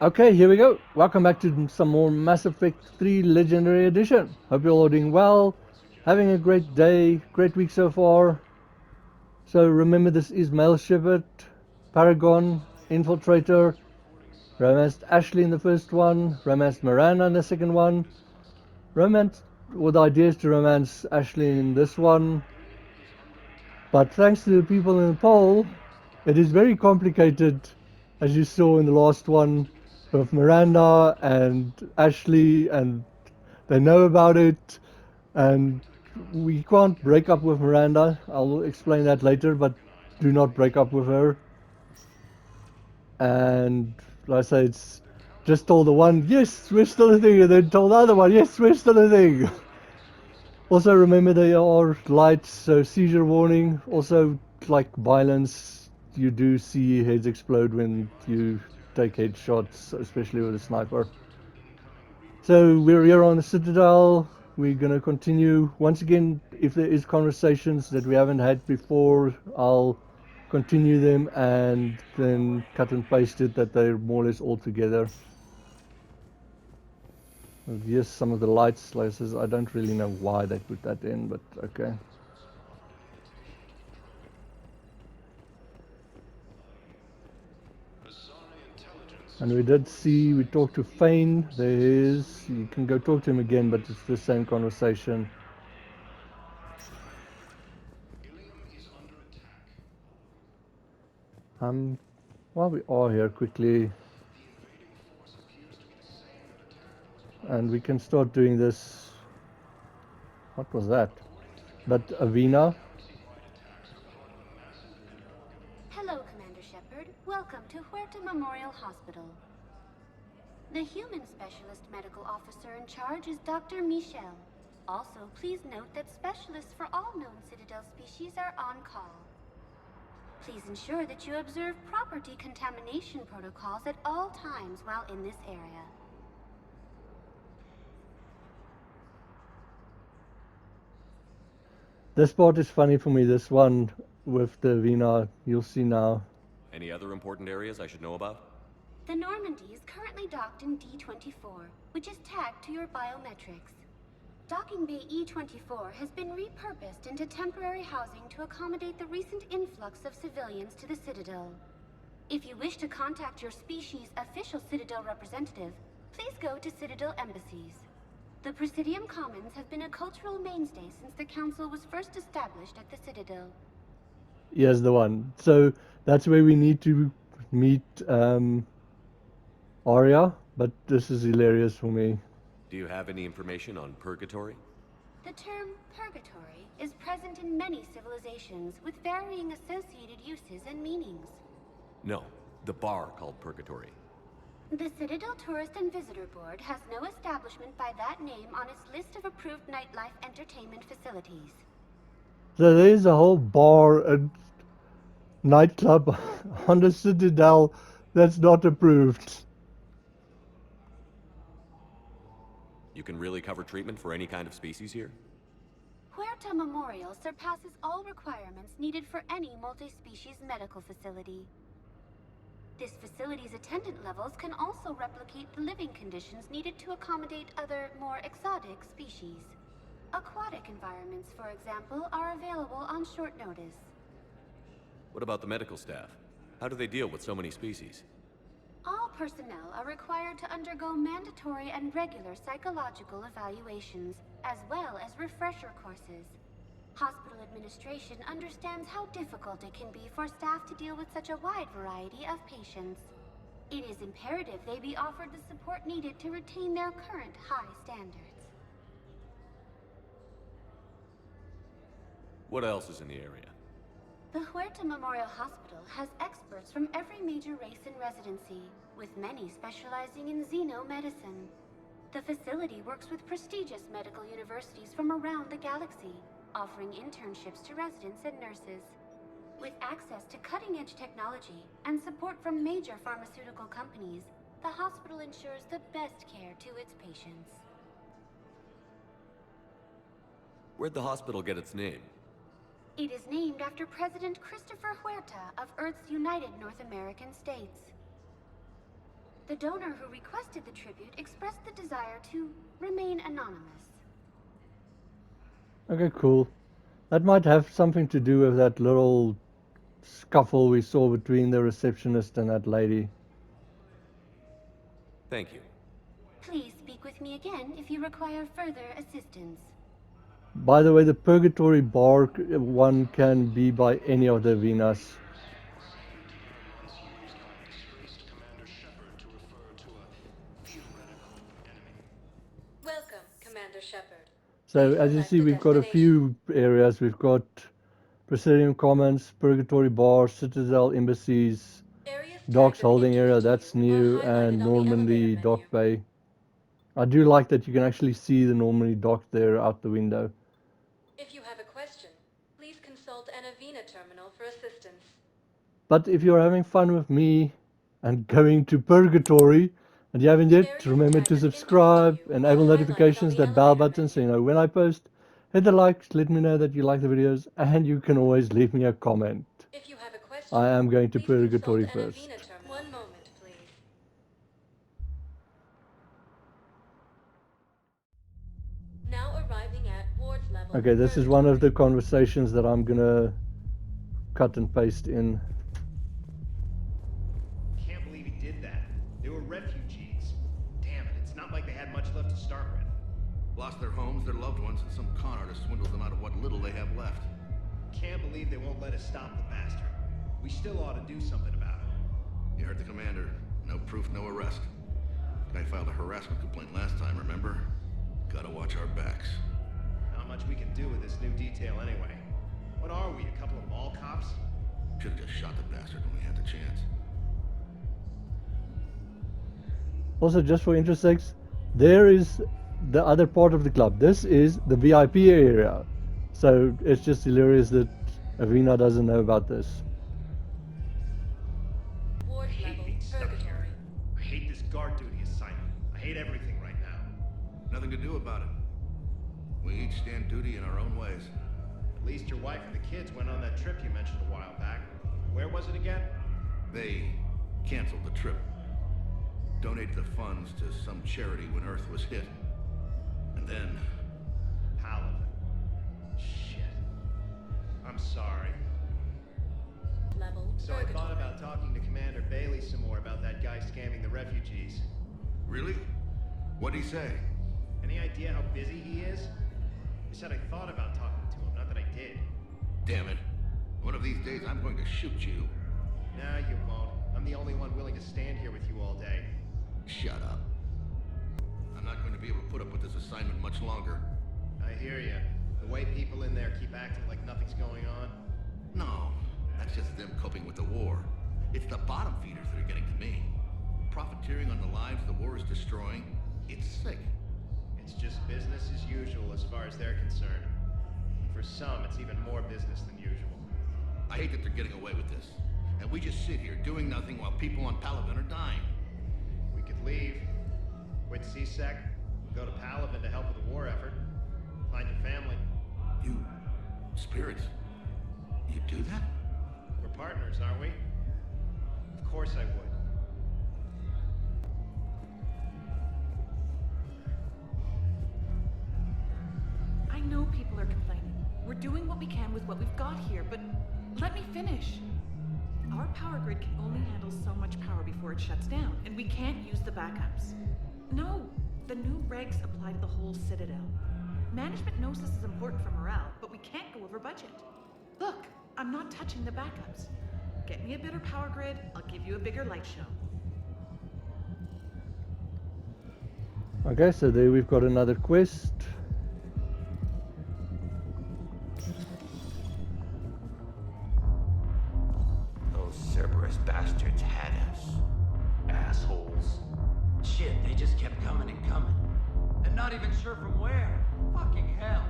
Okay, here we go. Welcome back to some more Mass Effect 3 Legendary Edition. Hope you're all doing well, having a great day, great week so far. So remember, this is Male Shepard, Paragon, Infiltrator, romanced Ashley in the first one, romanced Miranda in the second one, romance, well, the idea is to romance Ashley in this one, but thanks to the people in the poll, it is very complicated, as you saw in the last one, with Miranda and Ashley, and they know about it, and we can't break up with Miranda. I'll explain that later, but do not break up with her. And like I say, it's just told the one, yes, we're still a thing, and then told the other one, yes, we're still a thing. Also, remember they are lights, so seizure warning. Also, like violence, you do see heads explode when you take headshots, especially with a sniper. So we're here on the Citadel. We're gonna continue. Once again, if there is conversations that we haven't had before, I'll continue them and then cut and paste it that they're more or less all together. Yes, some of the light slices, I don't really know why they put that in, but okay. And we did see, we talked to Fane, there he is, you can go talk to him again, but it's the same conversation. While we are here quickly, and we can start doing this, what was that? But Avina, Hello, Commander Shepard. Welcome to Huerta Memorial Hospital. The human specialist medical officer in charge is Dr. Michel. Also, please note that specialists for all known Citadel species are on call. Please ensure that you observe proper decontamination protocols at all times while in this area. this part is funny for me, this one with the Avina, you'll see now. Any other important areas I should know about? The Normandy is currently docked in D-24, which is tagged to your biometrics. Docking Bay E-24 has been repurposed into temporary housing to accommodate the recent influx of civilians to the Citadel. If you wish to contact your species' official Citadel representative, please go to Citadel embassies. The Presidium Commons have been a cultural mainstay since the Council was first established at the Citadel. Here's the one. So that's where we need to meet Arya, but this is hilarious for me. Do you have any information on Purgatory? The term Purgatory is present in many civilizations with varying associated uses and meanings. No, the bar called Purgatory. The Citadel Tourist and Visitor Board has no establishment by that name on its list of approved nightlife entertainment facilities. So there's a whole bar and nightclub on the Citadel that's not approved. You can really cover treatment for any kind of species here? Huerta Memorial surpasses all requirements needed for any multi-species medical facility. This facility's attendant levels can also replicate the living conditions needed to accommodate other, more exotic species. Aquatic environments, for example, are available on short notice. What about the medical staff? How do they deal with so many species? All personnel are required to undergo mandatory and regular psychological evaluations, as well as refresher courses. Hospital administration understands how difficult it can be for staff to deal with such a wide variety of patients. It is imperative they be offered the support needed to retain their current high standards. What else is in the area? The Huerta Memorial Hospital has experts from every major race in residency, with many specializing in xenomedicine. The facility works with prestigious medical universities from around the galaxy, offering internships to residents and nurses. With access to cutting-edge technology and support from major pharmaceutical companies, the hospital ensures the best care to its patients. Where'd the hospital get its name? It is named after President Christopher Huerta of Earth's United North American States. The donor who requested the tribute expressed the desire to remain anonymous. Okay, cool. That might have something to do with that little scuffle we saw between the receptionist and that lady. Thank you. Please speak with me again if you require further assistance. By the way, the Purgatory bar one can be by any of the Venas. Welcome, Commander Shepard. So Please as you select see, a we've got a destination. few areas. We've got Presidium Commons, Purgatory Bar, Citadel Embassies, Areas Docks tagged of Holding Area, interest to that's you are new, highlighted and on the elevator Normandy menu. Dock Bay. I do like that you can actually see the Normandy dock there out the window. If you have a question, please consult an Avena terminal for assistance. But if you're having fun with me and going to Purgatory and you haven't yet, Areas remember tagged to of interest to subscribe you and are enable highlighted on notifications, the that bell elevator button, so menu. you know when I post. Hit the likes, let me know that you like the videos, and you can always leave me a comment. If you have a question, I am going to please consult Purgatory an first. Avena terminal. One moment, please. Now arriving at Ward's level. Okay, this is one of Purgatory. the conversations that I'm gonna cut and paste in. Can't believe he did that. They were refugees. Damn it, it's not like they had much left to start with. Lost their homes, their loved ones, and some con artist swindled them out of what little they have left. Can't believe they won't let us stop the bastard. We still ought to do something about it. You heard the commander. No proof, no arrest. Guy filed a harassment complaint last time, remember? Gotta watch our backs. Not much we can do with this new detail anyway. What are we, a couple of mall cops? Should've just shot the bastard when we had the chance. Also, just for interest sakes, there is the other part of the club. This is the VIP area. So it's just hilarious that Avena doesn't know about this. I Ward's hate level. being stuck Purgatory. here. I hate this guard duty assignment. I hate everything right now. Nothing to do about it. We each stand duty in our own ways. At least your wife and the kids went on that trip you mentioned a while back. Where was it again? They canceled the trip. Donated the funds to some charity when Earth was hit. And then... Paladin. Shit. I'm sorry. Level. So I Purgatory. thought about talking to Commander Bailey some more about that guy scamming the refugees. Really? What'd he say? Any idea how busy he is? I said I thought about talking to him, not that I did. Damn it. One of these days I'm going to shoot you. Nah, you won't. I'm the only one willing to stand here with you all day. Shut up. I'm not going to be able to put up with this assignment much longer. I hear you. The way people in there keep acting like nothing's going on. No, that's just them coping with the war. It's the bottom feeders that are getting to me. Profiteering on the lives the war is destroying. It's sick. It's just business as usual as far as they're concerned. For some, it's even more business than usual. I hate that they're getting away with this. And we just sit here doing nothing while people on Palaven are dying. We could leave, quit CSEC, go to Palaven to help with the war effort, find your family. You... spirits... you do that? We're partners, aren't we? Of course I would. I know people are complaining. We're doing what we can with what we've got here, but let me finish. Our power grid can only handle so much power before it shuts down, and we can't use the backups. No, the new regs apply to the whole Citadel. Management knows this is important for morale, but we can't go over budget. Look, I'm not touching the backups. Get me a better power grid, I'll give you a bigger light show. Okay, so there we've got another quest. Those Cerberus bastards had us. Assholes. Shit, they just kept coming and coming. And not even sure from where. Fucking hell.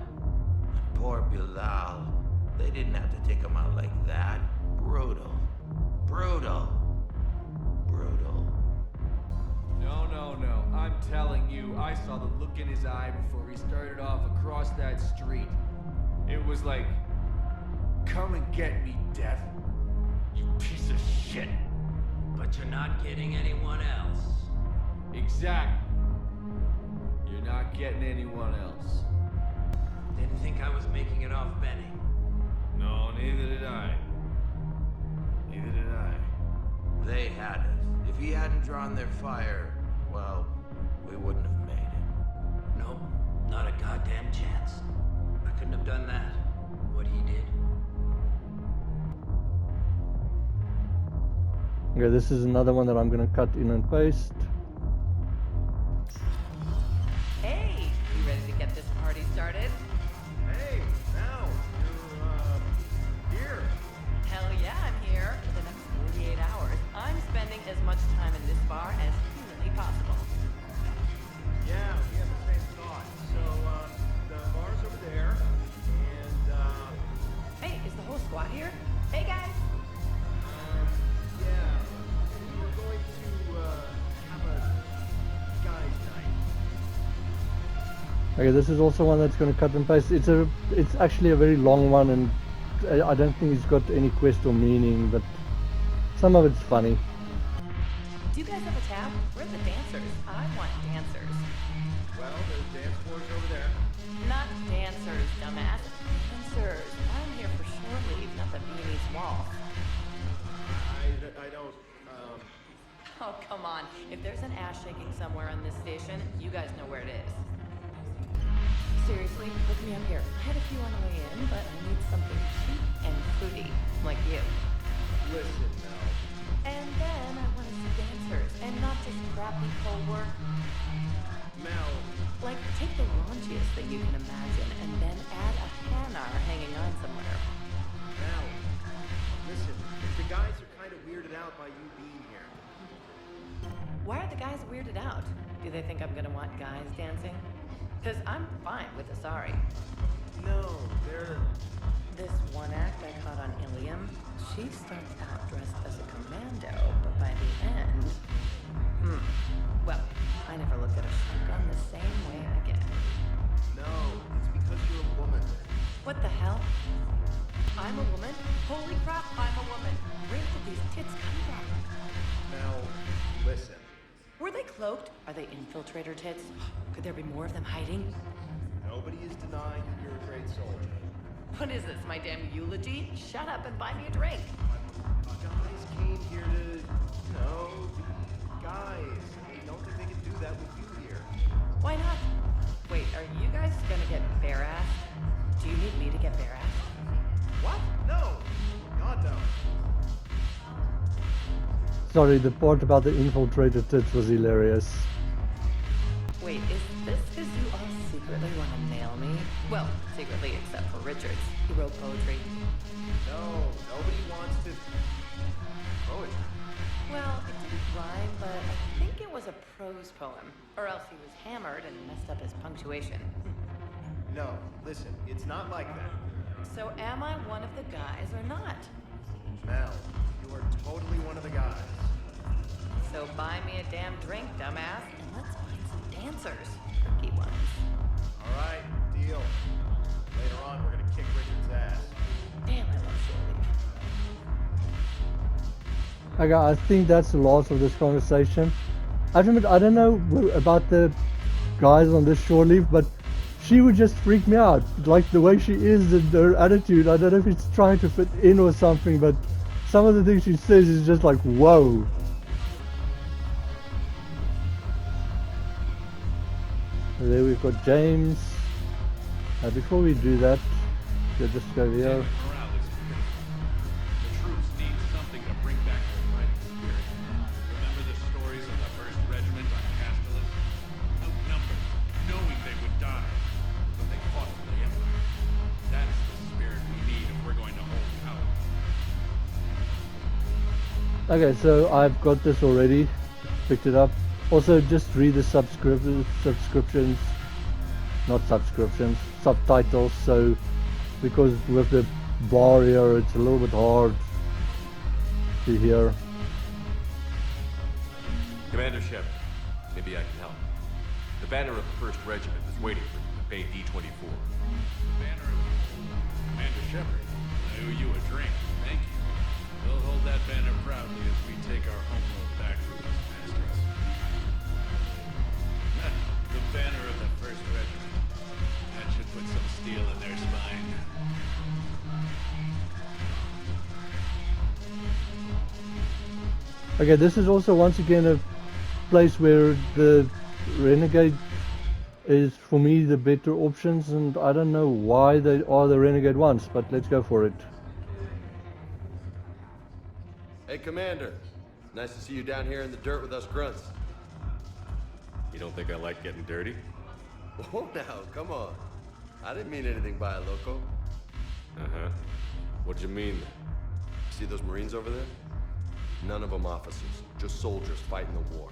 And poor Bilal. They didn't have to take him out like that. Brutal. Brutal. Brutal. No. I'm telling you, I saw the look in his eye before he started off across that street. It was like, come and get me, Death. You piece of shit. But you're not getting anyone else. Exactly. You're not getting anyone else. Didn't think I was making it off Benny. No, neither did I. Neither did I. They had us. If he hadn't drawn their fire, well, we wouldn't have made it. Nope, not a goddamn chance. I couldn't have done that. What he did. Okay, this is another one that I'm gonna cut in and paste. Hey, you ready to get this party started? Hey, now, you're, here. Hell yeah, I'm here. For the next 48 hours, I'm spending as much time in this bar as humanly possible. Yeah, we have the same thought. So, the bar's over there, and, Hey, is the whole squad here? Hey guys! yeah, we were going to, have a guys' night. Okay, this is also one that's gonna cut and paste. It's actually a very long one, and I don't think it's got any quest or meaning, but some of it's funny. Do you guys have a tab? Where are the dancers? I want dancers. Well, there's dance floors over there. Not dancers, dumbass. Dancers. I'm here for shore leave, not the Viennese waltz. I don't, Oh, come on. If there's an ass shaking somewhere on this station, you guys know where it is. Seriously, look me up here. I had a few on the way in, but I need something cheap and fruity, like you. listen, Mel. And then I want to see dancers, and not just crappy co-work. Mel, Like, take the raunchiest that you can imagine, and then add a hanar hanging on somewhere. Mel, listen, the guys are kind of weirded out by you being here. Why are the guys weirded out? Do they think I'm gonna want guys dancing? Because I'm fine with Asari. No, they're... This one act I caught on Ilium, she starts out dressed as a commando, but by the end... Well, I never looked at a shotgun the same way again. No, it's because you're a woman. What the hell? I'm a woman? Holy crap, I'm a woman! Where did these tits come from? Mel, listen. Were they cloaked? Are they infiltrator tits? Could there be more of them hiding? Nobody is denying that you're a great soldier. What is this, my damn eulogy? Shut up and buy me a drink. Guys came here to, you know, be guys. They don't think they can do that with you here. Why not? Wait, are you guys gonna get bare-assed? Do you need me to get bare-assed? What? No! God, no. Sorry, the part about the infiltrator tits was hilarious. Wait, is this because you all secretly want to nail me? Well, secretly except for Richards. He wrote poetry. No, nobody wants to... Poetry. Well, it didn't rhyme, but I think it was a prose poem. Or else he was hammered and messed up his punctuation. No, listen, it's not like that. So am I one of the guys or not? Mel, you are totally one of the guys. So buy me a damn drink, dumbass, and let's find some dancers. Tricky ones. All right, deal. Later on, we're gonna kick Richard's ass. Damn, I love Shirley. Okay, I think that's the last of this conversation. I have to admit, I don't know about the guys on this shore leave, but she would just freak me out. Like the way she is and her attitude. I don't know if it's trying to fit in or something, but some of the things she says is just like, whoa. There we've got James. Before we do that, we'll just go here. Morale is good. The troops need something to bring back their fighting spirit. Remember the stories of the 1st Regiment on Castellus? Outnumbered, knowing they would die, but they fought for the Empire. That's the spirit we need if we're going to hold power. Okay, so I've got this already. Picked it up. Also, just read the subscriptions, not subscriptions, subtitles. So, because with the bar here, it's a little bit hard to hear. Commander Shepard, maybe I can help. The banner of the 1st Regiment is waiting for you at Bay D-24. Banner of Commander Shepard, I owe you a drink. Thank you. We'll hold that banner proudly as we take our homeworld back from those masters. Okay, this is also once again a place where the renegade is for me the better options, and I don't know why they are the renegade ones, but let's go for it. Hey, Commander. Nice to see you down here in the dirt with us grunts. You don't think I like getting dirty? Oh, now, come on. I didn't mean anything by it, loco. Uh-huh. What'd you mean then? See those Marines over there? None of them officers, just soldiers fighting the war.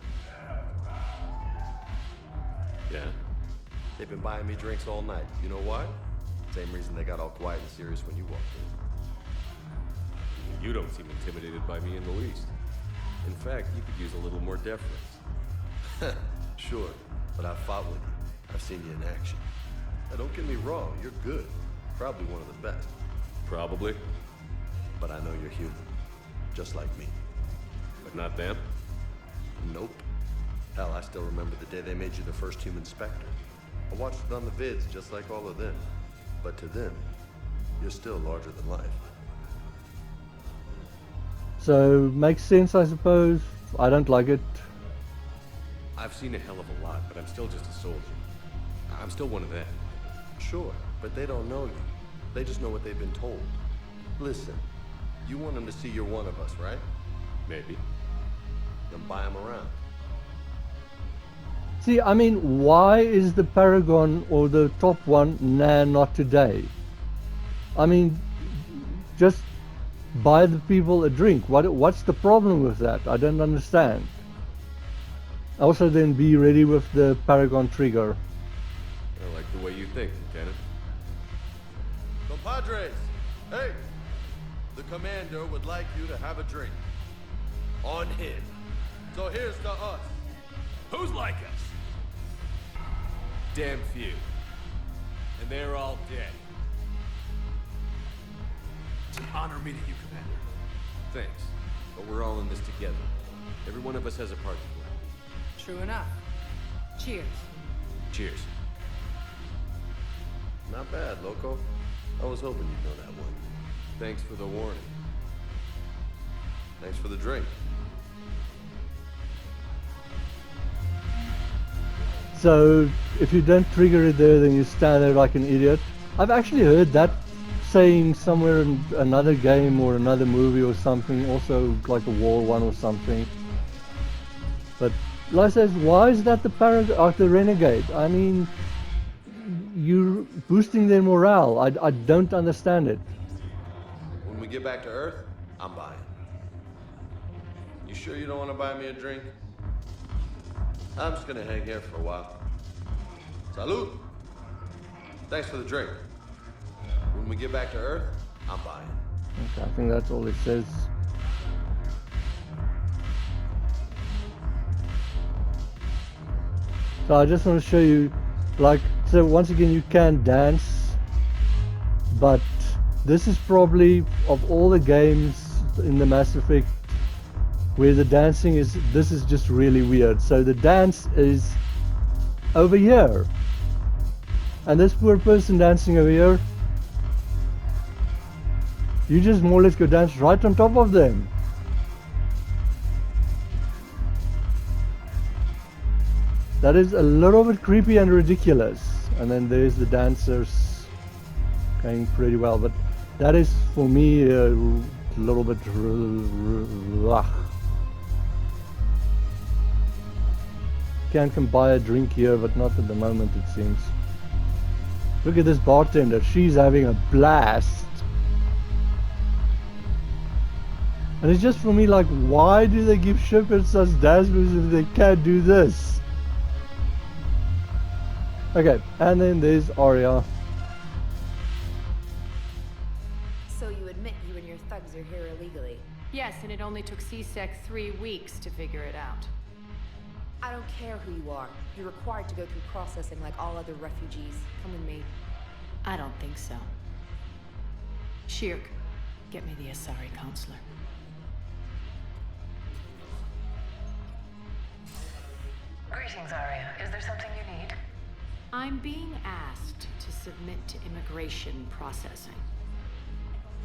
Yeah? They've been buying me drinks all night. You know why? Same reason they got all quiet and serious when you walked in. You don't seem intimidated by me in the least. In fact, you could use a little more deference. Sure, but I've fought with you. I've seen you in action. Now, don't get me wrong, you're good. Probably one of the best. Probably. But I know you're human. Just like me. But not them? Nope. Hell, I still remember the day they made you the first human specter. I watched it on the vids, just like all of them. But to them, you're still larger than life. So, makes sense, I suppose. I don't like it. I've seen a hell of a lot, but I'm still just a soldier. I'm still one of them. Sure, but they don't know you. They just know what they've been told. Listen, you want them to see you're one of us, right? Maybe. Then buy them around. See, I mean, why is the Paragon or the top one, nah, not today? I mean, just buy the people a drink. What's the problem with that? I don't understand. Also, then be ready with the Paragon trigger. I like the way you think, Lieutenant. Compadres, hey! The commander would like you to have a drink. On him. So here's to us. Who's like us? Damn few. And they're all dead. It's an honor meeting you, Commander. Thanks. But we're all in this together. Every one of us has a part to play. True enough. Cheers. Cheers. Not bad, loco. I was hoping you'd know that one. Thanks for the warning. Thanks for the drink. So, if you don't trigger it there, then you stand there like an idiot. I've actually heard that saying somewhere in another game or another movie or something, also like a War one or something. But like I says, why is that the Paragon or the Renegade? I mean, you're boosting their morale. I don't understand it. When we get back to Earth, I'm buying. You sure you don't want to buy me a drink? I'm just gonna hang here for a while. Salud! Thanks for the drink. When we get back to Earth, I'm buying. Okay, I think that's all it says. So I just want to show you, like, so once again you can dance, but this is probably, of all the games in the Mass Effect where the dancing is, this is just really weird. So the dance is over here, and this poor person dancing over here, you just more or less go dance right on top of them. That is a little bit creepy and ridiculous. And then there's the dancers going pretty well, but that is for me a little bit can buy a drink here, but not at the moment, it seems. Look at this bartender, she's having a blast. And it's just for me like, why do they give Shepard such dance moves if they can't do this? Okay, and then there's Arya. So you admit you and your thugs are here illegally? Yes, and it only took C-Sec 3 weeks to figure it out. I don't care who you are. You're required to go through processing like all other refugees. Come with me. I don't think so. Shirk, get me the Asari counselor. Greetings, Arya. Is there something you need? I'm being asked to submit to immigration processing.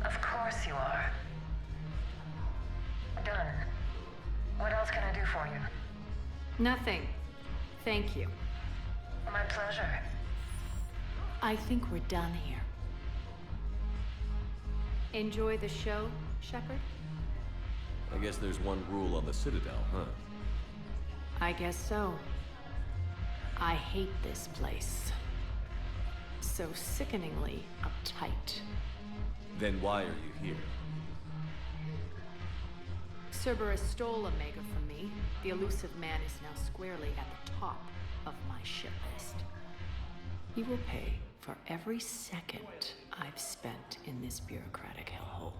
Of course you are. Done. What else can I do for you? Nothing. Thank you. My pleasure. I think we're done here. Enjoy the show, Shepard? I guess there's one rule on the Citadel, huh? I guess so. I hate this place. So sickeningly uptight. Then why are you here? Cerberus stole Omega from me. The elusive man is now squarely at the top of my shit list. He will pay for every second I've spent in this bureaucratic hellhole.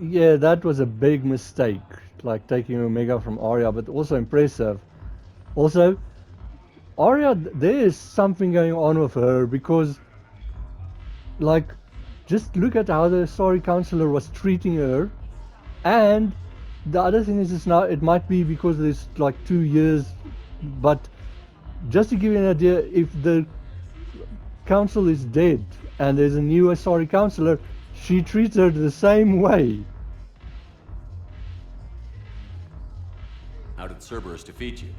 Yeah, that was a big mistake, like taking Omega from Arya, but also impressive. Also, Arya, there is something going on with her because, like, just look at how the Sorry Counselor was treating her, and the other thing is now it might be because there's like 2 years, but just to give you an idea, if the council is dead and there's a new Sorry Counselor, she treats her the same way. How did Cerberus defeat you?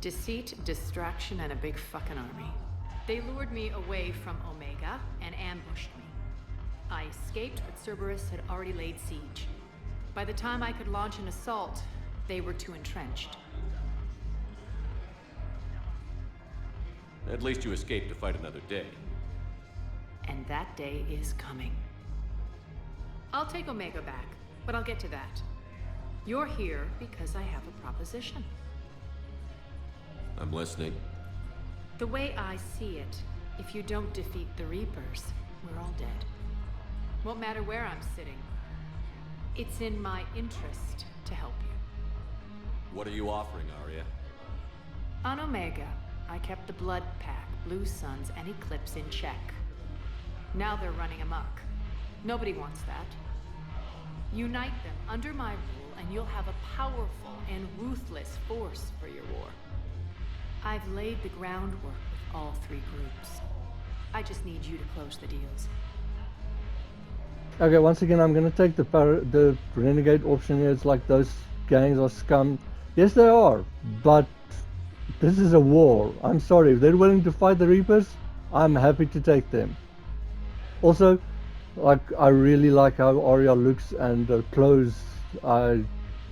Deceit, distraction, and a big fucking army. They lured me away from Omega and ambushed me. I escaped, but Cerberus had already laid siege. By the time I could launch an assault, they were too entrenched. At least you escaped to fight another day. And that day is coming. I'll take Omega back, but I'll get to that. You're here because I have a proposition. I'm listening. The way I see it, if you don't defeat the Reapers, we're all dead. Won't matter where I'm sitting. It's in my interest to help you. What are you offering, Arya? On Omega, I kept the Blood Pack, Blue Suns, and Eclipse in check. Now they're running amok. Nobody wants that. Unite them under my rule, and you'll have a powerful and ruthless force for your war. I've laid the groundwork with all 3 groups. I just need you to close the deals. Okay, once again, I'm gonna take the renegade option here. It's like those gangs are scum. Yes, they are, but this is a war. I'm sorry, if they're willing to fight the Reapers, I'm happy to take them. Also, like, I really like how Arya looks and the clothes. I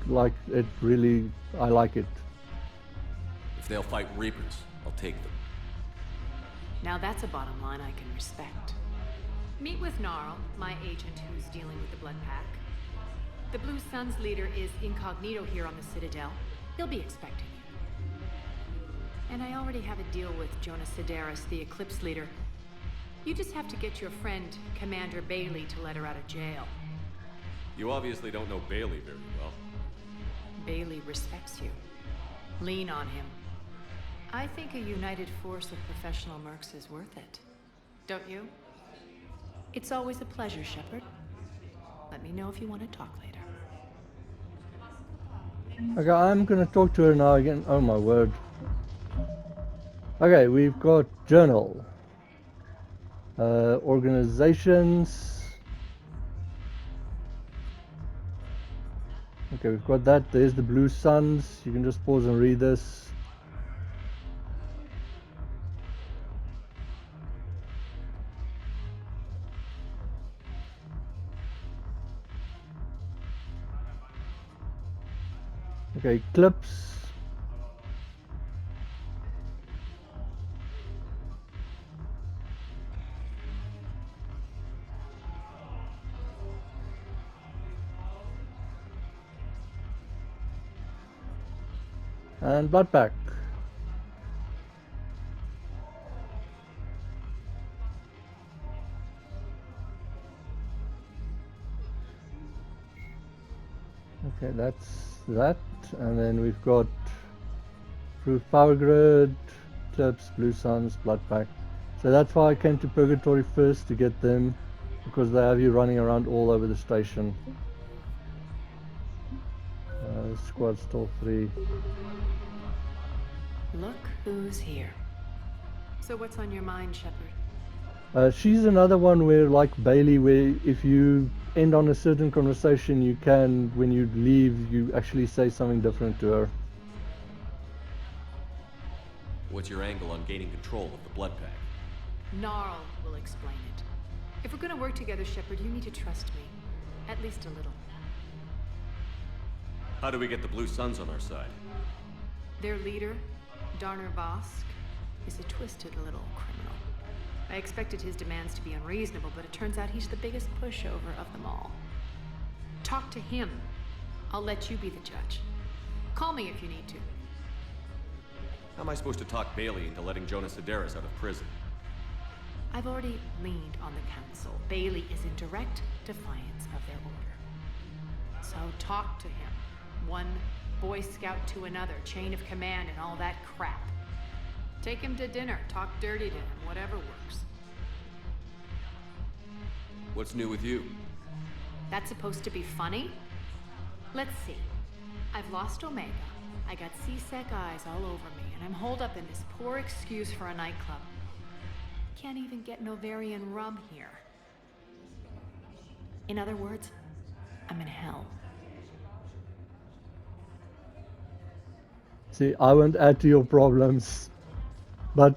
like it really. I like it. If they'll fight Reapers, I'll take them. Now that's a bottom line I can respect. Meet with Gnarl, my agent who's dealing with the Blood Pack. The Blue Suns leader is incognito here on the Citadel. He'll be expecting you. And I already have a deal with Jonas Sedaris, the Eclipse leader. You just have to get your friend, Commander Bailey, to let her out of jail. You obviously don't know Bailey very well. Bailey respects you. Lean on him. I think a united force of professional mercs is worth it. Don't you? It's always a pleasure, Shepard. Let me know if you want to talk later. Okay, I'm gonna talk to her now again. Oh my word. Okay, we've got journal. Organizations. Okay, we've got that. There's the Blue Suns. You can just pause and read this. Okay, Eclipse. And Blood Pack. Okay, that's that. And then we've got Proof Power Grid, Eclipse, Blue Suns, Blood Pack. So that's why I came to Purgatory first, to get them, because they have you running around all over the station. Squad still 3. Look who's here. So what's on your mind, Shepard? She's another one where, like Bailey, where if you end on a certain conversation, you can, when you leave, you actually say something different to her. What's your angle on gaining control of the blood pack? Gnarl will explain it. If we're gonna work together, Shepard, you need to trust me. At least a little. How do we get the Blue Suns on our side? Their leader, Darner Vosk, is a twisted little criminal. I expected his demands to be unreasonable, but it turns out he's the biggest pushover of them all. Talk to him. I'll let you be the judge. Call me if you need to. How am I supposed to talk Bailey into letting Jonas Sedaris out of prison? I've already leaned on the council. Bailey is in direct defiance of their order. So talk to him. One Boy Scout to another, chain of command and all that crap. Take him to dinner, talk dirty to him, whatever works. What's new with you? That's supposed to be funny? Let's see. I've lost Omega. I got C-Sec eyes all over me, and I'm holed up in this poor excuse for a nightclub. Can't even get Novarian rum here. In other words, I'm in hell. See, I won't add to your problems, but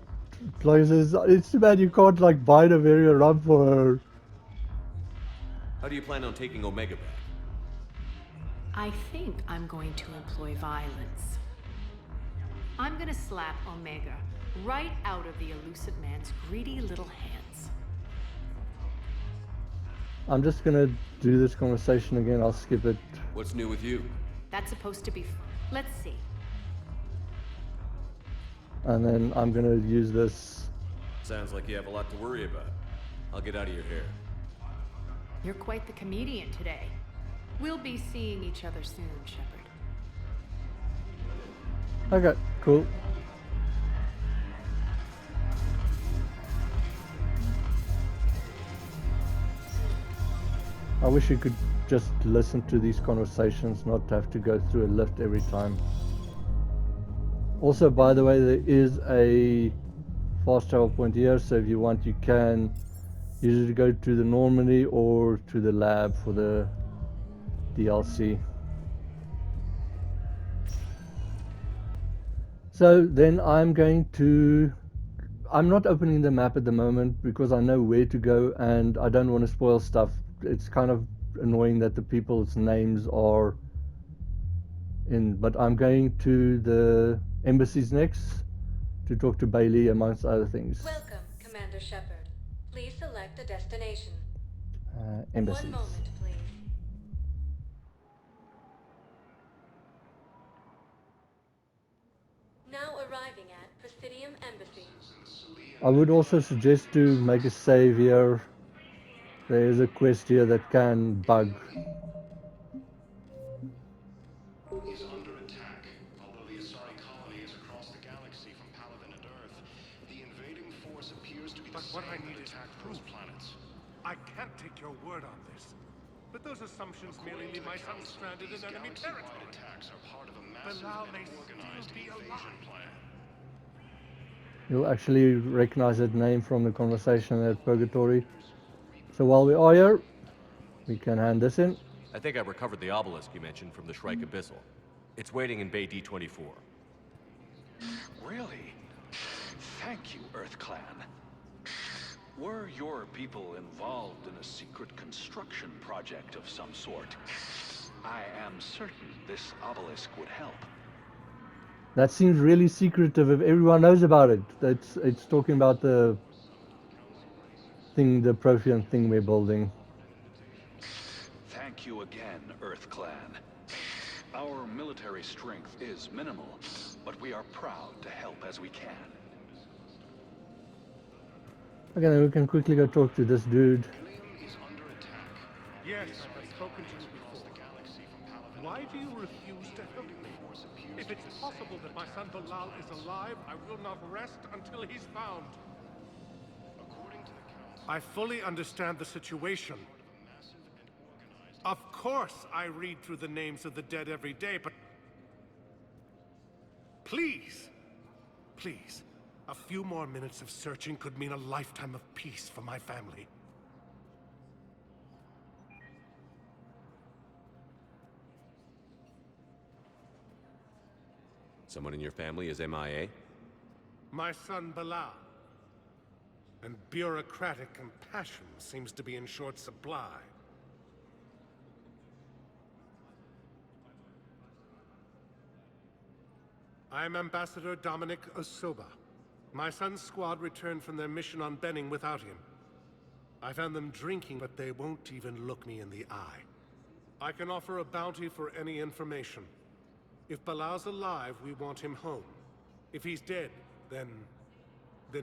places, it's too bad you can't like buy the very rum for her. How do you plan on taking Omega back? I think I'm going to employ violence. I'm gonna slap Omega right out of the elusive man's greedy little hands. I'm just gonna do this conversation again, I'll skip it. What's new with you? That's supposed to be let's see. And then I'm gonna use this. Sounds like you have a lot to worry about. I'll get out of your hair. You're quite the comedian today. We'll be seeing each other soon, Shepard. Okay, cool. I wish you could just listen to these conversations, not have to go through a lift every time. Also, by the way, there is a fast travel point here, so if you want, you can use it to go to the Normandy or to the lab for the DLC. So then I'm not opening the map at the moment because I know where to go and I don't want to spoil stuff. It's kind of annoying that the people's names are in, but I'm going to the embassies next to talk to Bailey amongst other things. Welcome, Commander Shepard. Please select a destination. Embassies. 1 moment, please. Now arriving at Presidium Embassy. I would also suggest to make a save here. There is a quest here that can bug. Is under attack. Although the Asari colony is across the galaxy from Paladin and Earth, the invading force appears to be the same that attacked those planets. I can't take your word on this. But those assumptions merely leave my son stranded in enemy territory. Attacks are part of a massive and organized invasion plan. You'll actually recognize that name from the conversation at Purgatory. So while we are here, we can hand this in. I think I recovered the obelisk you mentioned from the Shrike Abyssal. It's waiting in Bay D24. Really? Thank you, Earth Clan. Were your people involved in a secret construction project of some sort, I am certain this obelisk would help. That seems really secretive if everyone knows about it. It's talking about the thing, the Prothean thing we're building. Thank you again, Earth Clan. Our military strength is minimal, but we are proud to help as we can. Okay, then we can quickly go talk to this dude. Yes, I've spoken to you before. Why do you refuse to help me? If it's possible that my son Bilal is alive, I will not rest until he's found. I fully understand the situation. Of course, I read through the names of the dead every day, but please, A few more minutes of searching could mean a lifetime of peace for my family. Someone in your family is MIA? My son Bilal. And bureaucratic compassion seems to be in short supply. I'm Ambassador Dominic Osoba. My son's squad returned from their mission on Benning without him. I found them drinking, but they won't even look me in the eye. I can offer a bounty for any information. If Bilal's alive, we want him home. If he's dead, then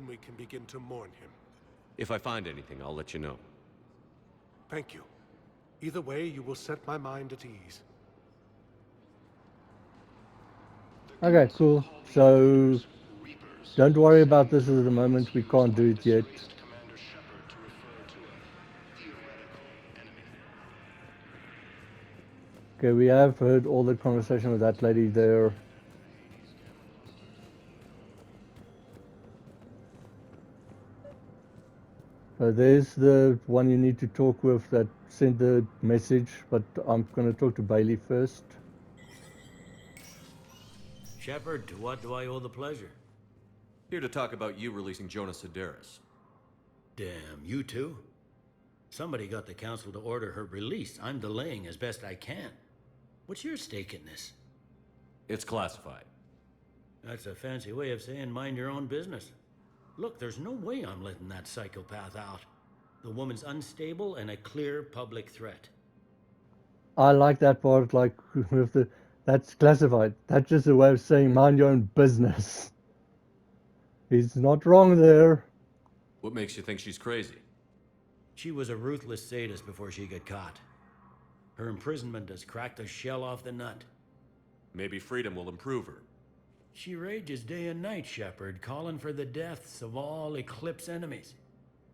we can begin to mourn him. If I find anything, I'll let you know. Thank you. Either way, you will set my mind at ease. Okay, cool. So, don't worry about this at the moment. We can't do it yet. Okay, we have heard all the conversation with that lady there. So there's the one you need to talk with that sent the message, but I'm going to talk to Bailey first. Shepard, to what do I owe the pleasure? Here to talk about you releasing Jonas Sedaris. Damn, you too? Somebody got the council to order her release. I'm delaying as best I can. What's your stake in this? It's classified. That's a fancy way of saying mind your own business. Look, there's no way I'm letting that psychopath out. The woman's unstable and a clear public threat. I like that part, like, with the, that's classified. That's just a way of saying mind your own business. He's not wrong there. What makes you think she's crazy? She was a ruthless sadist before she got caught. Her imprisonment has cracked the shell off the nut. Maybe freedom will improve her. She rages day and night, Shepard, calling for the deaths of all Eclipse enemies.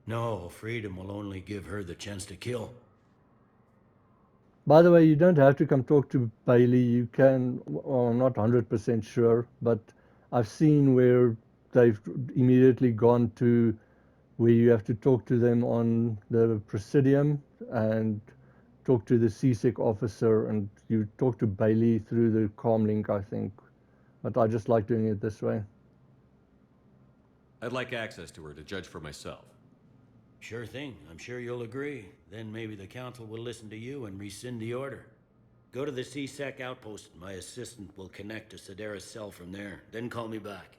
No, freedom will only give her the chance to kill. By the way, you don't have to come talk to Bailey. You can, well, I'm not 100% sure, but I've seen where they've immediately gone to where you have to talk to them on the Presidium and talk to the CSEC officer, and you talk to Bailey through the comm link, I think. But I just like doing it this way. I'd like access to her to judge for myself. Sure thing. I'm sure you'll agree. Then maybe the council will listen to you and rescind the order. Go to the CSEC outpost. My assistant will connect to Sedaris' cell from there. Then call me back.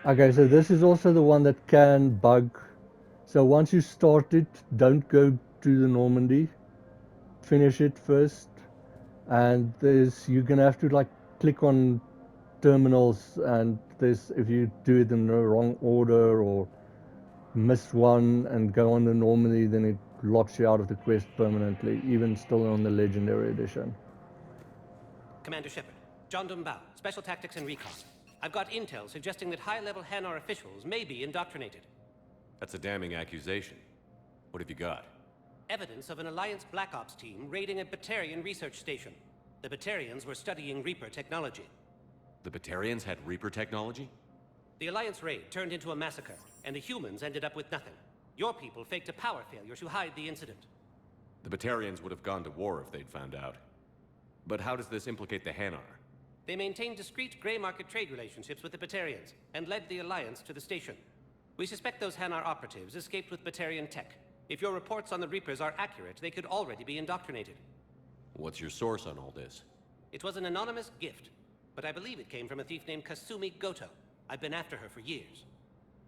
Okay, so this is also the one that can bug. So once you start it, don't go to the Normandy. Finish it first. And you're gonna have to like click on terminals, and if you do it in the wrong order or miss one and go on the Normandy, then it locks you out of the quest permanently, even still on the Legendary Edition. Commander Shepard, John Dumbao, Special Tactics and Recon. I've got intel suggesting that high-level Hanar officials may be indoctrinated. That's a damning accusation. What have you got? Evidence of an Alliance Black Ops team raiding a Batarian research station. The Batarians were studying Reaper technology. The Batarians had Reaper technology? The Alliance raid turned into a massacre, and the humans ended up with nothing. Your people faked a power failure to hide the incident. The Batarians would have gone to war if they'd found out. But how does this implicate the Hanar? They maintained discreet gray market trade relationships with the Batarians, and led the Alliance to the station. We suspect those Hanar operatives escaped with Batarian tech. If your reports on the Reapers are accurate, they could already be indoctrinated. What's your source on all this? It was an anonymous gift, but I believe it came from a thief named Kasumi Goto. I've been after her for years.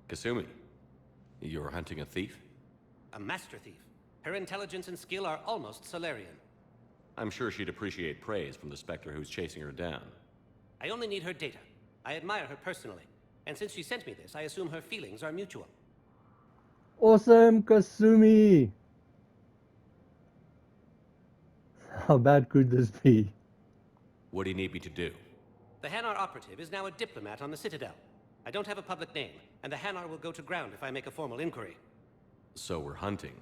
Kasumi? You're hunting a thief? A master thief. Her intelligence and skill are almost Solarian. I'm sure she'd appreciate praise from the specter who's chasing her down. I only need her data. I admire her personally, and since she sent me this, I assume her feelings are mutual. Awesome, Kasumi! How bad could this be? What do you need me to do? The Hanar operative is now a diplomat on the Citadel. I don't have a public name, and the Hanar will go to ground if I make a formal inquiry. So we're hunting.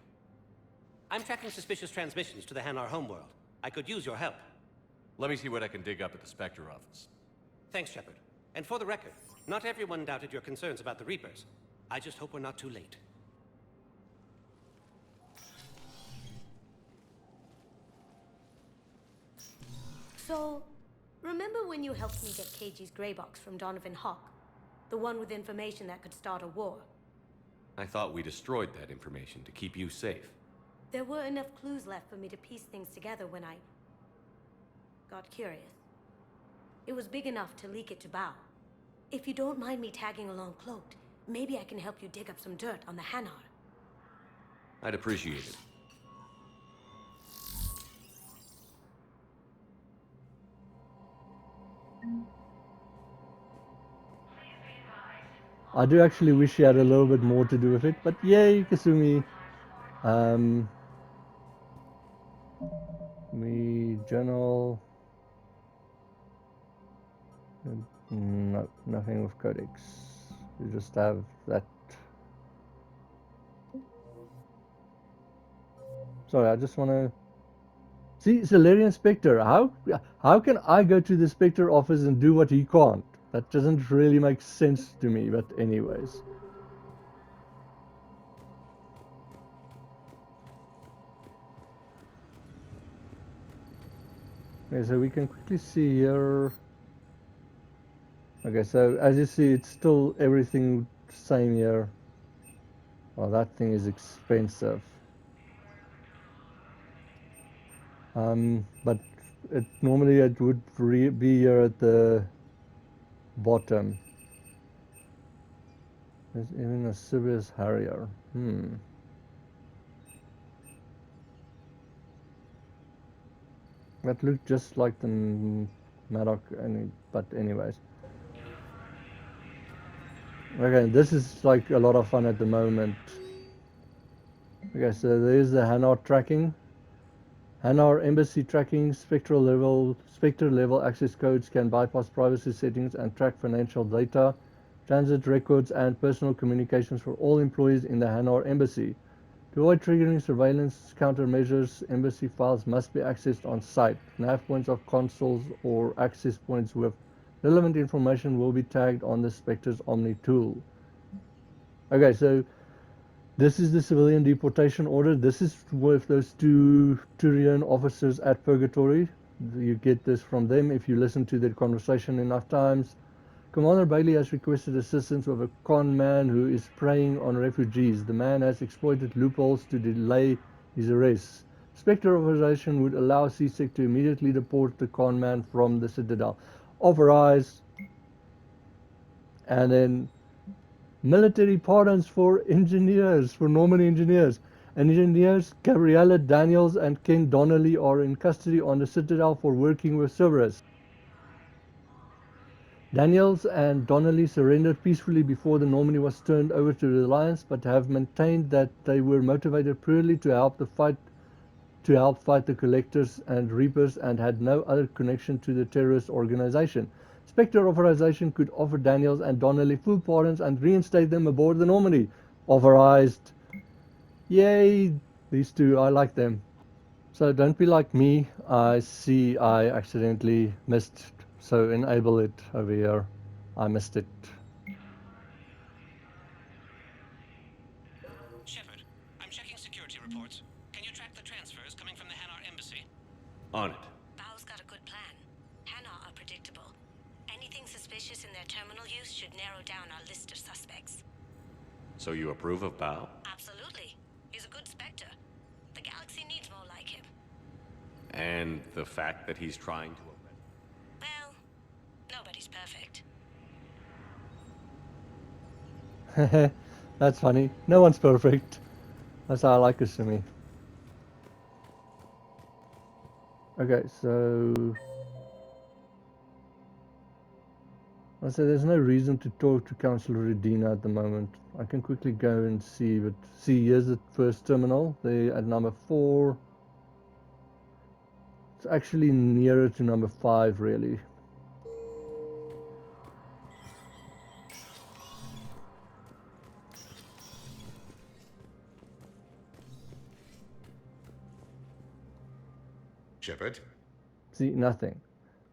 I'm tracking suspicious transmissions to the Hanar homeworld. I could use your help. Let me see what I can dig up at the Spectre office. Thanks, Shepard. And for the record, not everyone doubted your concerns about the Reapers. I just hope we're not too late. So, remember when you helped me get KG's grey box from Donovan Hawk? The one with information that could start a war? I thought we destroyed that information to keep you safe. There were enough clues left for me to piece things together when I got curious. It was big enough to leak it to Bao. If you don't mind me tagging along cloaked, maybe I can help you dig up some dirt on the Hanar. I'd appreciate it. I do actually wish he had a little bit more to do with it, but yay, Kasumi. Me journal. No, nothing with codex. You just have that. Sorry, I just want to see Solarian Spectre. How can I go to the Spectre office and do what he can't? That doesn't really make sense to me. But anyways. Okay, so we can quickly see here. Okay, so as you see, it's still everything same here. Well, that thing is expensive. But normally it would be here at the bottom. There's even a Sirius Harrier. That looked just like the Maddock, but anyways. Okay, this is like a lot of fun at the moment. Okay, so there's the Hanar tracking. Hanar embassy tracking, spectre level access codes can bypass privacy settings and track financial data, transit records and personal communications for all employees in the Hanar embassy. To avoid triggering surveillance countermeasures, embassy files must be accessed on site. Nav points of consoles or access points with relevant information will be tagged on the Spectre's Omni tool. Okay, so this is the civilian deportation order. This is with those two Turian officers at Purgatory. You get this from them if you listen to their conversation enough times. Commander Bailey has requested assistance with a con man who is preying on refugees. The man has exploited loopholes to delay his arrest. Spectre authorization would allow CSEC to immediately deport the con man from the Citadel. Authorized. And then military pardons for engineers, for Norman engineers. Engineers Gabriella Daniels and Ken Donnelly are in custody on the Citadel for working with Cerberus. Daniels and Donnelly surrendered peacefully before the Normandy was turned over to the Alliance, but have maintained that they were motivated purely to help fight the Collectors and Reapers and had no other connection to the terrorist organization. Spectre authorization could offer Daniels and Donnelly full pardons and reinstate them aboard the Normandy. Authorized. Yay! These two, I like them. So don't be like me. I see I accidentally missed. So enable it over here. I missed it. Shepard, I'm checking security reports. Can you track the transfers coming from the Hanar embassy? On it. Bao's got a good plan. Hanar are predictable. Anything suspicious in their terminal use should narrow down our list of suspects. So you approve of Bao? Absolutely. He's a good Spectre. The galaxy needs more like him. And the fact that he's trying to... Well, nobody's perfect. That's funny. No one's perfect. That's how I like Kasumi. Okay, so... I say there's no reason to talk to Councillor Redina at the moment. I can quickly go and see, but see, here's the first terminal. They're at number 4. It's actually nearer to number 5, really. Shepard? See, nothing.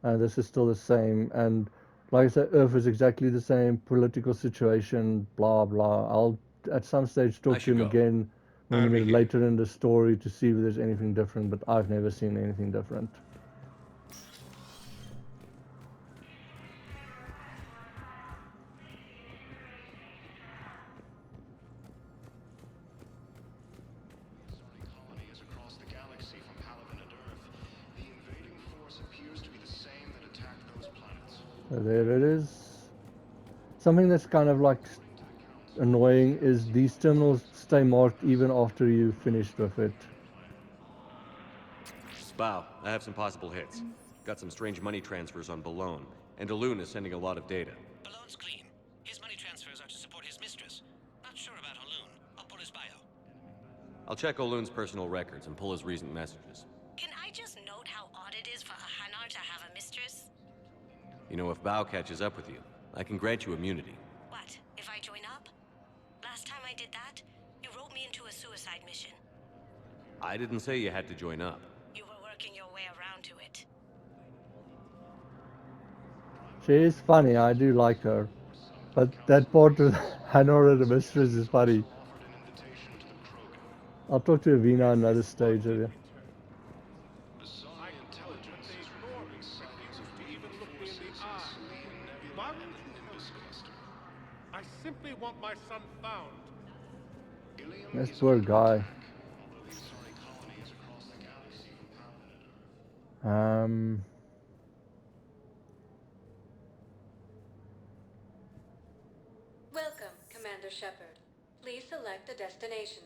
This is still the same. And like I said, Earth is exactly the same. Political situation, blah, blah. I'll at some stage talk to him again when we get later in the story to see if there's anything different, but I've never seen anything different. So there it is. Something that's kind of like annoying is these terminals stay marked even after you've finished with it. Bow, I have some possible hits. Got some strange money transfers on Balone, and Alun is sending a lot of data. Balone's clean. His money transfers are to support his mistress. Not sure about Alun. I'll pull his bio. I'll check Olun's personal records and pull his recent messages. Can I just note how odd it is for a Hanar to have a mistress? You know, if Bao catches up with you, I can grant you immunity. What, if I join up? Last time I did that, you wrote me into a suicide mission. I didn't say you had to join up. You were working your way around to it. She is funny, I do like her. But that part with Hanor and the mistress is funny. I'll talk to Avina another stage of it. I simply want my son found. This poor guy. Welcome, Commander Shepard. Please select a destination.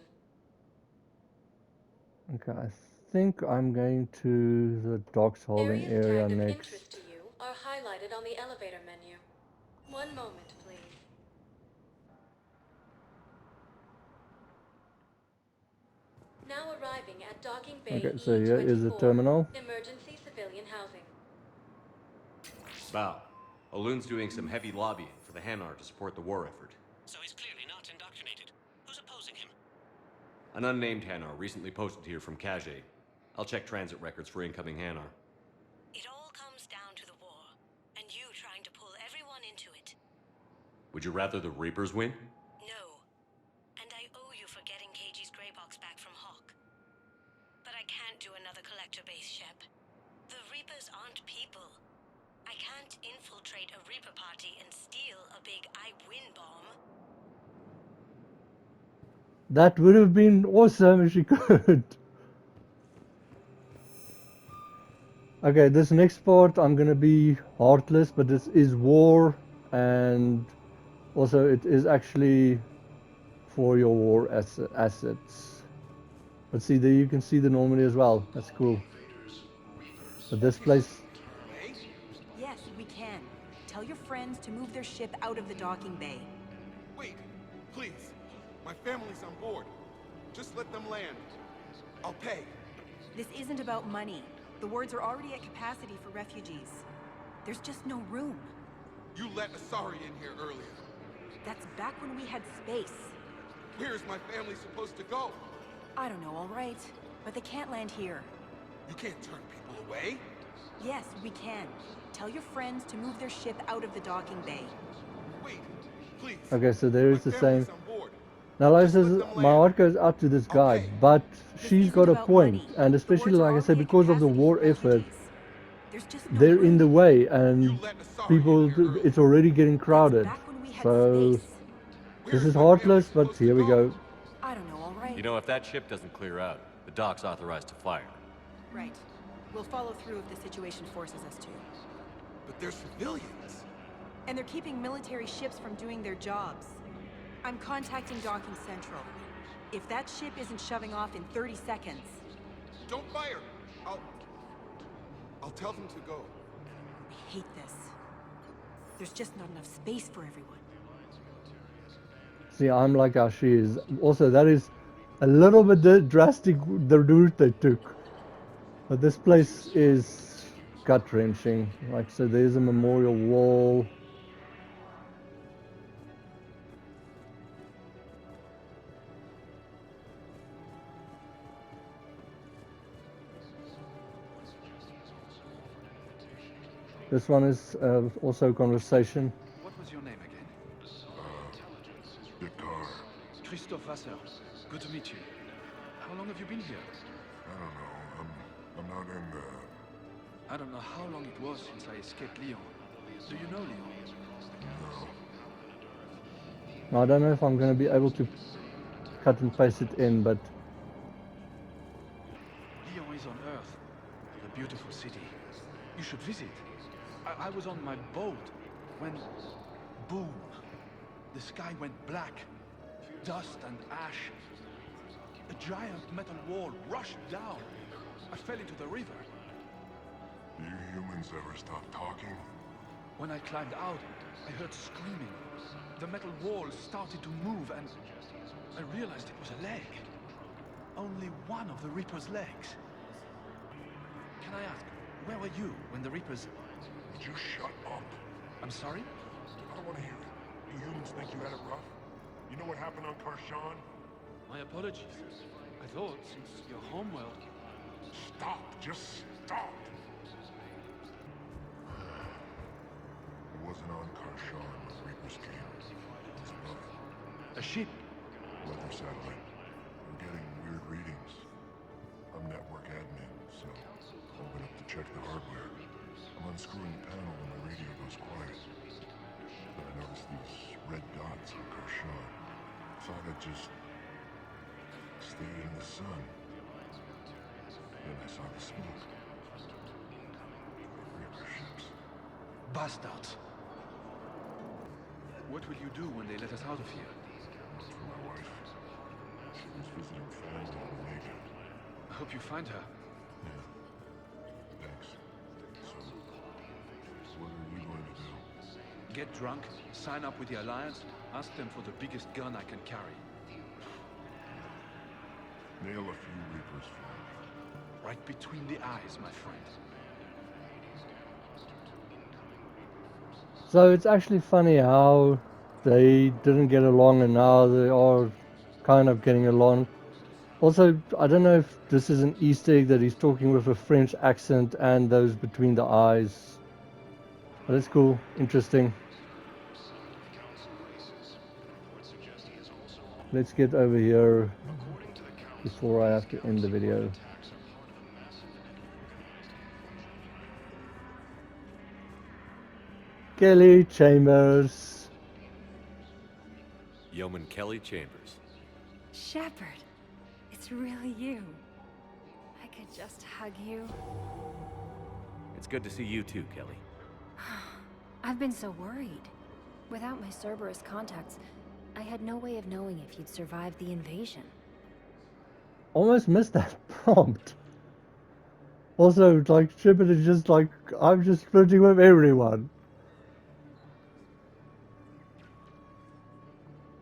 Okay, I think I'm going to the docks holding area Areas tagged of next. interest to you are highlighted on the elevator menu. One moment, please. Now arriving at docking bay Okay, so here is the terminal. Emergency civilian housing. Bao, Olun's doing some heavy lobbying for the Hanar to support the war effort. So he's clearly not indoctrinated. Who's opposing him? An unnamed Hanar recently posted here from Kage. I'll check transit records for incoming Hanar. It all comes down to the war, and you trying to pull everyone into it. Would you rather the Reapers win? No. And I owe you for getting KG's grey box back from Hawk. But I can't do another collector base, Shep. The Reapers aren't people. I can't infiltrate a Reaper party and steal a big I win bomb. That would have been awesome if she could. Okay, this next part I'm gonna be heartless, but this is war, and also it is actually for your war assets. But see, there you can see the Normandy as well. That's cool. But this place... Yes, we can. Tell your friends to move their ship out of the docking bay. Wait, please. My family's on board. Just let them land. I'll pay. This isn't about money. The wards are already at capacity for refugees. There's just no room. You let Asari in here earlier. That's back when we had space. Where's my family supposed to go? I don't know, all right. But they can't land here. You can't turn people away. Yes, we can. Tell your friends to move their ship out of the docking bay. Wait, please. Okay, so there is the same. Now, like I says, my heart goes out to this guy, but she's got a point, and especially, like I said, because of the war effort, they're in the way, and people, it's already getting crowded. So, this is heartless, but here we go. I don't know, all right. You know, if that ship doesn't clear out, the dock's authorized to fire. Right. We'll follow through if the situation forces us to. But they're civilians. And they're keeping military ships from doing their jobs. I'm contacting Docking Central. If that ship isn't shoving off in 30 seconds... Don't fire! I'll tell them to go. I hate this. There's just not enough space for everyone. See, I'm like how she is. Also, that is a little bit drastic, the route they took. But this place is gut-wrenching. Like, so there's a memorial wall. This one is also conversation. What was your name again? Dakar. Christophe Vasseur. Good to meet you. How long have you been here? I don't know. I'm not in the... I don't know how long it was since I escaped Lyon. Do you know Lyon? No. Now, I don't know if I'm going to be able to cut and paste it in, but Lyon is on Earth. A beautiful city. You should visit. I was on my boat when... boom. The sky went black. Dust and ash. A giant metal wall rushed down. I fell into the river. Do you humans ever stop talking? When I climbed out, I heard screaming. The metal wall started to move and I realized it was a leg. Only one of the Reaper's legs. Can I ask, where were you when the Reapers... Would you shut up? I'm sorry? I don't want to hear it. You humans think you had it rough? You know what happened on Karshan? My apologies. I thought, since your homeworld... Stop! Just stop! It wasn't on Karshan when the Reapers came. It was above it. A ship? Weather satellite. We're getting weird readings. I'm network admin, so I went up to check the hardware. I'm unscrewing the panel when my radio goes quiet. But I noticed these red dots on Karshan. Thought I'd just stay in the sun. Then I saw the smoke. Reaper ships. Bastards. What will you do when they let us out of here? Look for my wife. She was visiting family in Omega. I hope you find her. Yeah. Thanks. So, what are you going to do? Get drunk, sign up with the Alliance, ask them for the biggest gun I can carry. Nail a few Reapers for me. Right between the eyes, my friend. so it's actually funny how they didn't get along and now they are kind of getting along. Also, I don't know if this is an Easter egg that he's talking with a French accent and those between the eyes. But it's cool, interesting. Let's get over here before I have to end the video. Kelly Chambers. Yeoman Kelly Chambers. Shepard, it's really you. I could just hug you. It's good to see you too, Kelly. I've been so worried. Without my Cerberus contacts, I had no way of knowing if you'd survived the invasion. Almost missed that prompt. Also, like, Shepard is just like, I'm just flirting with everyone.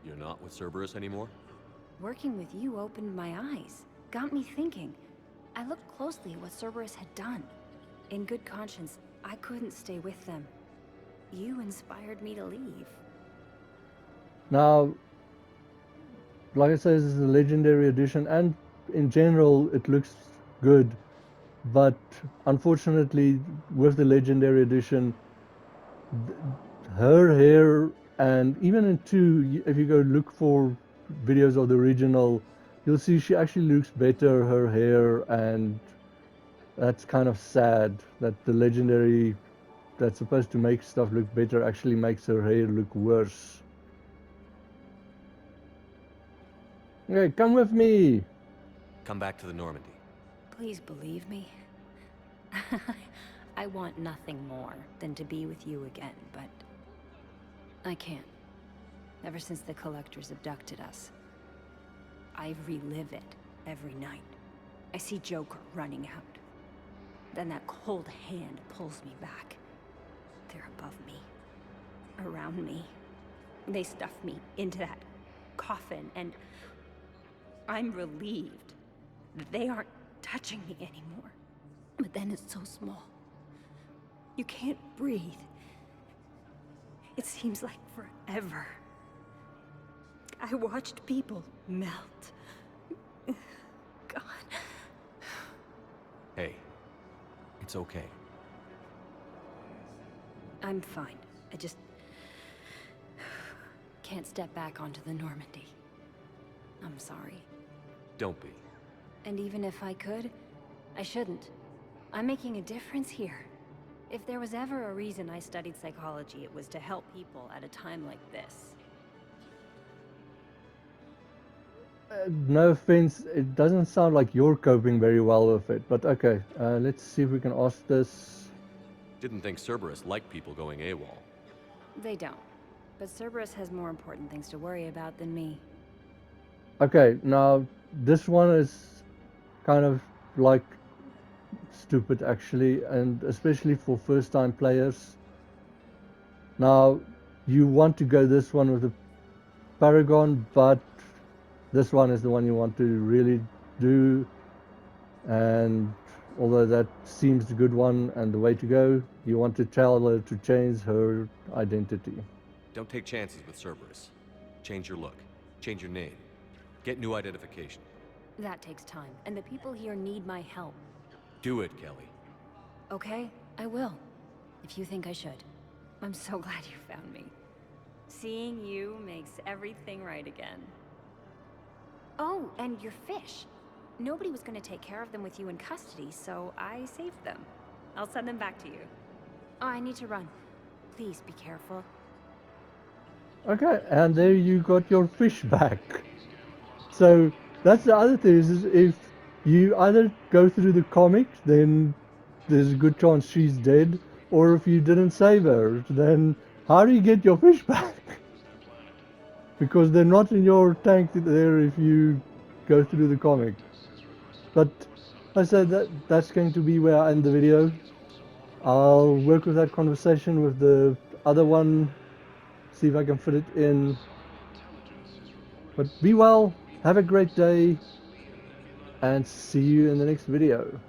You're not with Cerberus anymore? Working with you opened my eyes, got me thinking. I looked closely at what Cerberus had done. In good conscience, I couldn't stay with them. You inspired me to leave. Now, like I said, this is a legendary edition, and in general, it looks good. But unfortunately, with the legendary edition, her hair, and even in 2, if you go look for videos of the original, you'll see she actually looks better, her hair, and that's kind of sad that the legendary that's supposed to make stuff look better actually makes her hair look worse. Okay, come with me. Come back to the Normandy. Please believe me. I want nothing more than to be with you again, but I can't. Ever since the Collectors abducted us, I relive it every night. I see Joker running out. Then that cold hand pulls me back. They're above me, around me. They stuff me into that coffin, and I'm relieved that they aren't touching me anymore. But then it's so small. You can't breathe. It seems like forever. I watched people melt. God. Hey, it's okay. I'm fine. I just... can't step back onto the Normandy. I'm sorry. Don't be. And even if I could, I shouldn't. I'm making a difference here. If there was ever a reason I studied psychology, it was to help people at a time like this. No offense, it doesn't sound like you're coping very well with it, but okay, let's see if we can ask this. Didn't think Cerberus liked people going AWOL. They don't. But Cerberus has more important things to worry about than me. Okay, now this one is kind of like stupid actually, and especially for first time players. Now, you want to go this one with the Paragon, but this one is the one you want to really do, and although that seems the good one and the way to go, you want to tell her to change her identity. Don't take chances with Cerberus. Change your look. Change your name. Get new identification. That takes time, and the people here need my help. Do it, Kelly. Okay, I will. If you think I should. I'm so glad you found me. Seeing you makes everything right again. Oh, and your fish. Nobody was going to take care of them with you in custody, so I saved them. I'll send them back to you. Oh, I need to run. Please be careful. Okay, and there you got your fish back. So that's the other thing, is if you either go through the comics, then there's a good chance she's dead, or if you didn't save her, then how do you get your fish back? Because they're not in your tank there if you go through the comic. But I said that's going to be where I end the video. I'll work with that conversation with the other one, see if I can fit it in. But be well, have a great day, and see you in the next video.